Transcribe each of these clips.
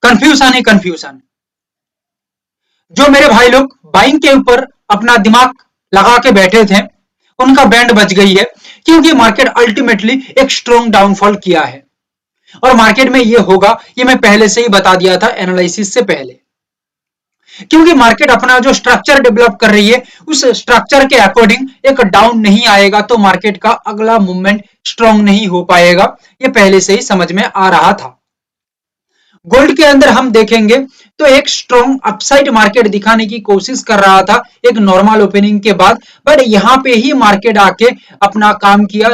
Confusion ही confusion. जो मेरे भाई लोग बाइंग के ऊपर अपना दिमाग लगा के बैठे थे, उनका बैंड बच गई है, क्योंकि मार्केट अल्टीमेटली एक स्ट्रॉन्ग डाउनफॉल किया है। और मार्केट में ये होगा, ये मैं पहले से ही बता दिया था एनालिसिस से पहले, क्योंकि मार्केट अपना जो स्ट्रक्चर डेवलप कर रही है, उस स्ट्रक्चर के अकॉर्डिंग एक डाउन नहीं आएगा तो मार्केट का अगला मूवमेंट स्ट्रॉन्ग नहीं हो पाएगा। ये पहले से ही समझ में आ रहा था। गोल्ड के अंदर हम देखेंगे तो एक स्ट्रॉन्ग अपसाइड मार्केट दिखाने की कोशिश कर रहा था एक नॉर्मल ओपनिंग के बाद, बट यहां पे ही मार्केट आके अपना काम किया,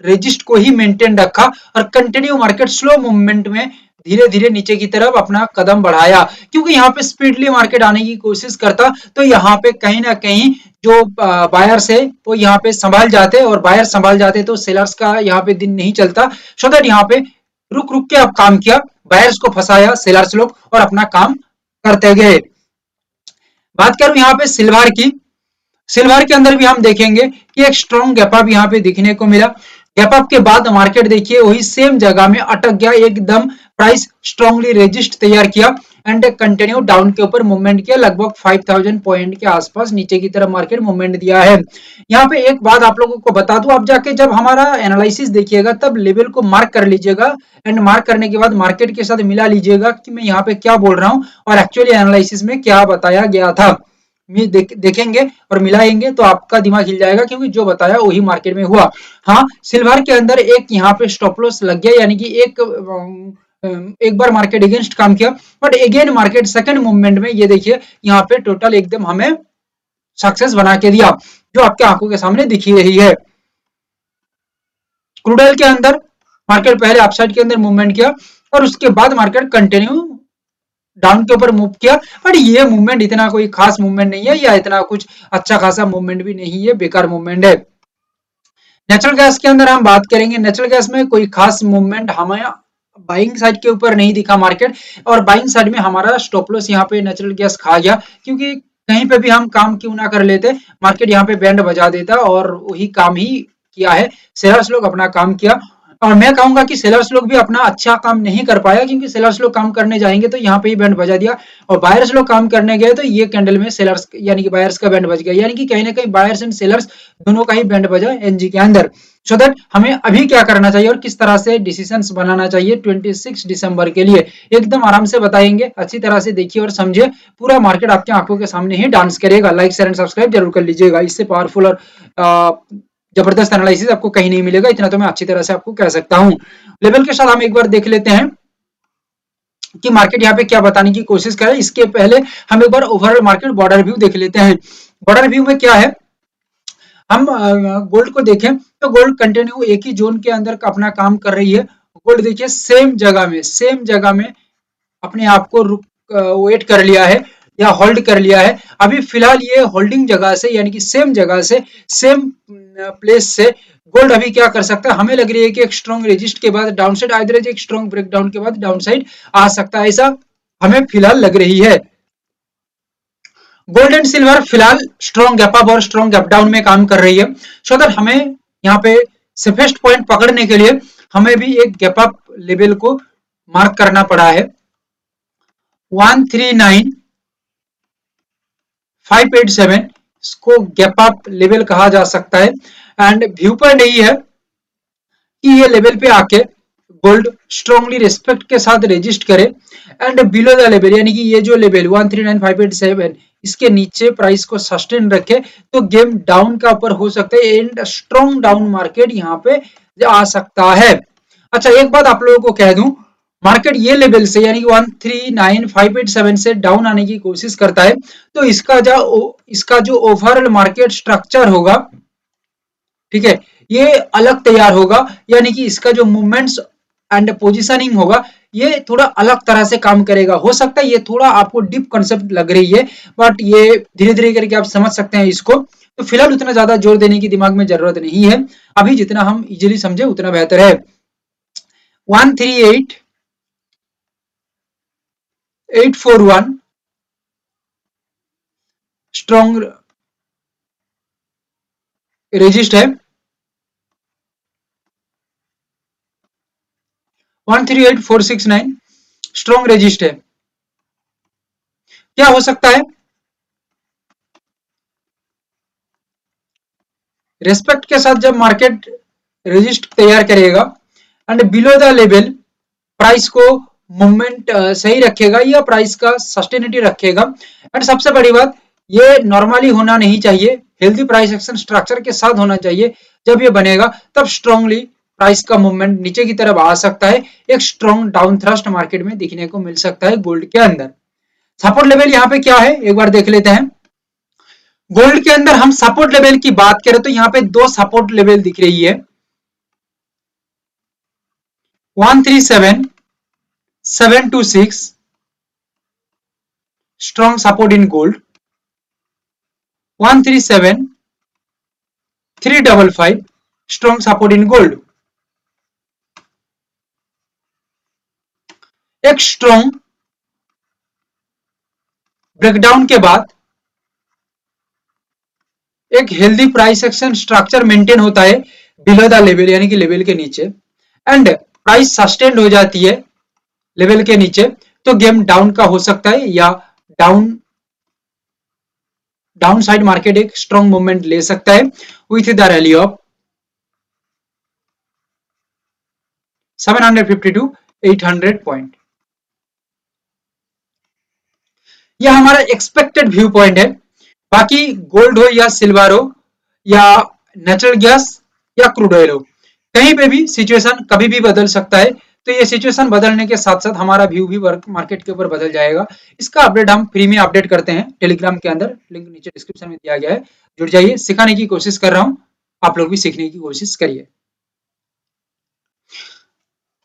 रेजिस्ट को ही मेंटेन रखा और कंटिन्यू मार्केट स्लो मूवमेंट में धीरे धीरे नीचे की तरफ अपना कदम बढ़ाया, क्योंकि यहाँ पे स्पीडली मार्केट आने की कोशिश करता तो यहाँ पे कहीं ना कहीं जो बायर्स है वो यहाँ पे संभाल जाते, और बायर संभाल जाते तो सेलर्स का यहाँ पे दिन नहीं चलता। सो दैट यहाँ पे रुक रुक के अब काम किया, बायर्स को फंसाया सेलर्स लोग और अपना काम करते गए। बात करूं यहाँ पे सिल्वर की, सिल्वर के अंदर भी हम देखेंगे कि एक स्ट्रॉन्ग गैप अप यहाँ पे दिखने को मिला। गैप अप के बाद मार्केट देखिए वही सेम जगह में अटक गया, एकदम प्राइस स्ट्रांगली रेजिस्ट तैयार किया एंड कंटिन्यू डाउन के ऊपर मूवमेंट किया, लगभग 5000 पॉइंट के आसपास नीचे की तरफ मार्केट मूवमेंट दिया है। यहाँ पे एक बात आप लोगों को बता दूं, आप जाके जब हमारा एनालिसिस देखिएगा तब लेवल को मार्क कर लीजिएगा एंड मार्क करने के बाद मार्केट के साथ मिला लीजिएगा कि मैं यहाँ पे क्या बोल रहा हूँ और एक्चुअली एनालिसिस में क्या बताया गया था। देखेंगे और मिलाएंगे तो आपका दिमाग हिल जाएगा, क्योंकि जो बताया वही मार्केट में हुआ। हाँ, सिल्वर के अंदर एक यहाँ पे स्टॉप लॉस लग गया, यानी कि एक बार मार्केट अगेंस्ट काम किया, but again market second movement में ये देखिए यहाँ पे टोटल एकदम हमें सक्सेस बना के दिया, जो आपके आंखों के सामने दिख ही रही है। क्रूड ऑयल के अंदर मार्केट पहले अपसाइड के अंदर मूवमेंट किया और उसके बाद मार्केट कंटिन्यू डाउन के ऊपर मूव किया, बट ये मूवमेंट इतना कोई खास मूवमेंट नहीं है या इतना कुछ अच्छा खासा मूवमेंट भी नहीं है, बेकार मूवमेंट है। नेचुरल गैस के अंदर हम बात करेंगे, नेचुरल गैस में कोई खास मूवमेंट हमें बाइंग साइड के ऊपर नहीं दिखा मार्केट, और बाइंग साइड में हमारा स्टॉप लॉस यहाँ पे नेचुरल गैस खा गया, क्योंकि कहीं पे भी हम काम क्यों ना कर लेते, मार्केट यहाँ पे बैंड बजा देता और वही काम ही किया है। शेयर्स लोग अपना काम किया, और मैं कहूंगा कि सेलर्स लोग भी अपना अच्छा काम नहीं कर पाया, क्योंकि सेलर्स लोग काम करने जाएंगे तो यहाँ पे ही बैंड बजा दिया, और बायर्स लोग काम करने गए तो ये कैंडल में सेलर्स यानी कि बायर्स का बैंड बज गया, यानी कि कहीं ना कहीं बायर्स एंड सेलर्स दोनों का ही बैंड बजा एनजी के अंदर। सो दैट हमें अभी क्या करना चाहिए और किस तरह से डिसीजंस बनाना चाहिए 26 दिसंबर के लिए, एकदम आराम से बताएंगे, अच्छी तरह से देखिए और समझिए, पूरा मार्केट आपकी आंखों के सामने ही डांस करेगा। लाइक शेयर एंड सब्सक्राइब जरूर कर लीजिएगा, इससे पावरफुल और जबरदस्त एनालिसिस आपको कहीं नहीं मिलेगा, इतना तो मैं अच्छी तरह से आपको कह सकता हूं। लेवल के साथ हम एक बार देख लेते हैं कि मार्केट यहाँ पे क्या बताने की कोशिश करे। इसके पहले हम एक बार ओवरऑल मार्केट बॉर्डर व्यू देख लेते हैं। बॉर्डर व्यू में क्या है, हम गोल्ड को देखें तो गोल्ड कंटिन्यू एक ही जोन के अंदर अपना काम कर रही है। गोल्ड देखिए सेम जगह में अपने आप को वेट कर लिया है या होल्ड कर लिया है। अभी फिलहाल ये होल्डिंग जगह से यानी कि सेम जगह से सेम प्लेस से गोल्ड अभी क्या कर सकता है, हमें लग रही है कि एक स्ट्रॉन्ग रेजिस्ट के बाद डाउन साइड आइदर एक स्ट्रॉन्ग ब्रेकडाउन के बाद डाउन साइड आ सकता है, ऐसा हमें फिलहाल लग रही है। गोल्ड एंड सिल्वर फिलहाल स्ट्रॉन्ग गैप अप और स्ट्रॉन्ग गैप डाउन में काम कर रही है। सो दैट हमें यहाँ पे सेफेस्ट पॉइंट पकड़ने के लिए हमें भी एक गैप अप लेवल को मार्क करना पड़ा है, 139,587, इसको गैप अप लेवल कहा जा सकता है। एंड व्यू पर नहीं है कि ये लेवल पे आके गोल्ड स्ट्रांगली रिस्पेक्ट के साथ रजिस्ट करे एंड बिलो द लेवल यानी कि ये जो लेवल 139,587 इसके नीचे प्राइस को सस्टेन रखे तो गेम डाउन का ऊपर हो सकता है एंड स्ट्रॉन्ग डाउन मार्केट यहाँ पे आ सकता है। अच्छा, एक बात आप लोगों को कह दूं, मार्केट ये लेवल से यानी कि 139,587 से डाउन आने की कोशिश करता है तो इसका जो ओवरऑल मार्केट स्ट्रक्चर होगा, ठीक है, ये अलग तैयार होगा, यानी कि इसका जो मूवमेंट्स एंड पोजीशनिंग होगा ये थोड़ा अलग तरह से काम करेगा। हो सकता है ये थोड़ा आपको डीप कंसेप्ट लग रही है, बट ये धीरे धीरे करके आप समझ सकते हैं इसको, तो फिलहाल उतना ज्यादा जोर देने की दिमाग में जरूरत नहीं है, अभी जितना हम इजिली समझे उतना बेहतर है। 138,841 स्ट्रॉन्ग रेजिस्ट है, 138,469 स्ट्रॉन्ग रेजिस्ट है। क्या हो सकता है? रेस्पेक्ट के साथ जब मार्केट रेजिस्ट तैयार करेगा and below the level price को मूवमेंट सही रखेगा या प्राइस का सस्टेनिटी रखेगा। एंड सबसे बड़ी बात, ये नॉर्मली होना नहीं चाहिए, हेल्दी प्राइस एक्शन स्ट्रक्चर के साथ होना चाहिए। जब ये बनेगा तब स्ट्रांगली प्राइस का मूवमेंट नीचे की तरफ आ सकता है, एक स्ट्रॉन्ग डाउन थ्रस्ट मार्केट में दिखने को मिल सकता है गोल्ड के अंदर। सपोर्ट लेवल यहाँ पे क्या है एक बार देख लेते हैं। गोल्ड के अंदर हम सपोर्ट लेवल की बात करें तो यहाँ पे दो सपोर्ट लेवल दिख रही है, 137 726 strong support in gold, 137 355 strong support in gold। एक स्ट्रॉन्ग ब्रेकडाउन के बाद एक healthy price action structure maintain होता है बिलो द लेवल यानी कि लेवल के नीचे, एंड प्राइस सस्टेन्ड हो जाती है लेवल के नीचे तो गेम डाउन का हो सकता है या डाउन साइड मार्केट एक स्ट्रॉन्ग मूवमेंट ले सकता है with the rally of 750 to 800 point. यह हमारा एक्सपेक्टेड व्यू पॉइंट है। बाकी गोल्ड हो या सिल्वर हो या नेचुरल गैस या क्रूड ऑयल हो, कहीं पे भी सिचुएशन कभी भी बदल सकता है। तो ये सिचुएशन बदलने के साथ साथ हमारा व्यू भी मार्केट के ऊपर बदल जाएगा। इसका अपडेट हम फ्री में अपडेट करते हैं टेलीग्राम के अंदर, लिंक नीचे डिस्क्रिप्शन में दिया गया है, जुड़ जाइए। सिखाने की कोशिश कर रहा हूँ, आप लोग भी सीखने की कोशिश करिए।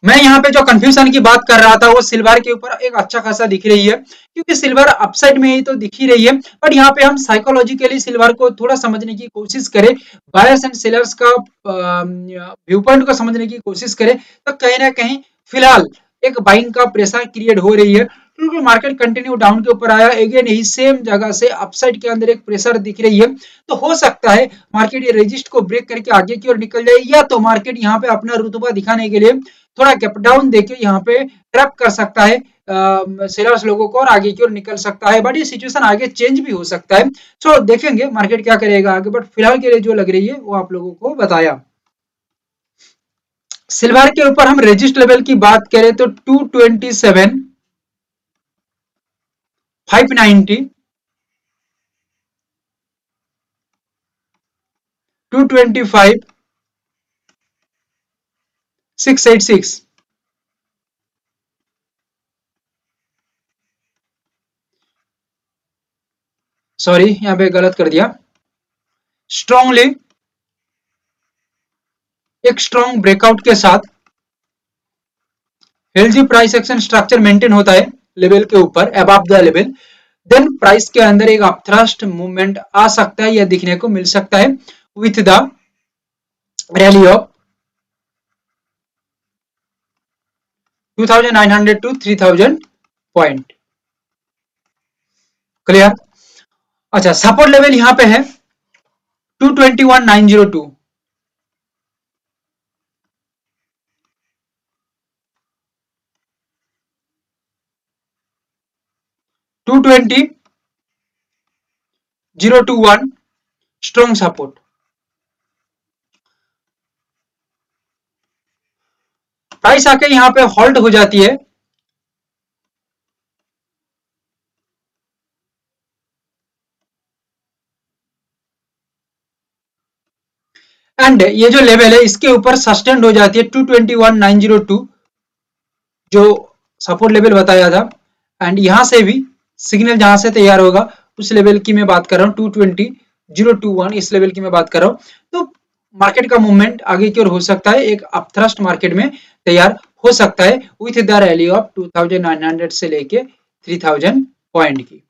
मैं यहाँ पे जो कंफ्यूजन की बात कर रहा था वो सिल्वर के ऊपर एक अच्छा खासा दिख रही है, क्योंकि सिल्वर अपसाइड में ही तो दिख ही रही है। बट यहाँ पे हम साइकोलॉजिकली सिल्वर को थोड़ा समझने की कोशिश करें, बायर्स एंड सेलर्स का व्यू पॉइंट को समझने की कोशिश करें, तो कहीं ना कहीं फिलहाल एक बाइंग का प्रेशर क्रिएट हो रही है, क्योंकि मार्केट कंटिन्यू डाउन के ऊपर आया, अगेन यही सेम जगह से अपसाइड के अंदर एक प्रेशर दिख रही है। तो हो सकता है मार्केट ये रेजिस्ट को ब्रेक करके आगे की ओर निकल जाए, या तो मार्केट यहाँ पे अपना रुतबा दिखाने के लिए थोड़ा गैप डाउन देके यहाँ पे ट्रैप कर सकता है सेलर्स लोगों को और आगे की ओर निकल सकता है। बट ये सिचुएशन आगे चेंज भी हो सकता है, सो देखेंगे मार्केट क्या करेगा आगे। बट फिलहाल के लिए जो लग रही है वो आप लोगों को बताया। सिल्वर के ऊपर हम रेजिस्ट लेवल की बात करें तो 227 590 225 686, सॉरी यहाँ पे गलत कर दिया। स्ट्रांगली एक स्ट्रॉन्ग ब्रेकआउट के साथ healthy price action structure maintain होता है लेवल के ऊपर above the level, then price के अंदर एक अपथ्रस्ट मूवमेंट आ सकता है या दिखने को मिल सकता है with the rally of 2900 to 3000 point. Clear? अच्छा, सपोर्ट लेवल यहां पे है 221902, 220021 स्ट्रॉन्ग सपोर्ट। प्राइस आके यहां पे होल्ड हो जाती है एंड ये जो लेवल है इसके ऊपर सस्टेन्ड हो जाती है 221902 जो सपोर्ट लेवल बताया था, एंड यहां से भी सिग्नल जहां से तैयार होगा उस लेवल की मैं बात कर रहा हूँ 220021, इस लेवल की मैं बात कर रहा हूँ। तो मार्केट का मूवमेंट आगे की ओर हो सकता है, एक अपथ्रस्ट मार्केट में तैयार हो सकता है विथ द रैली ऑफ 2900 से लेके 3000 पॉइंट की।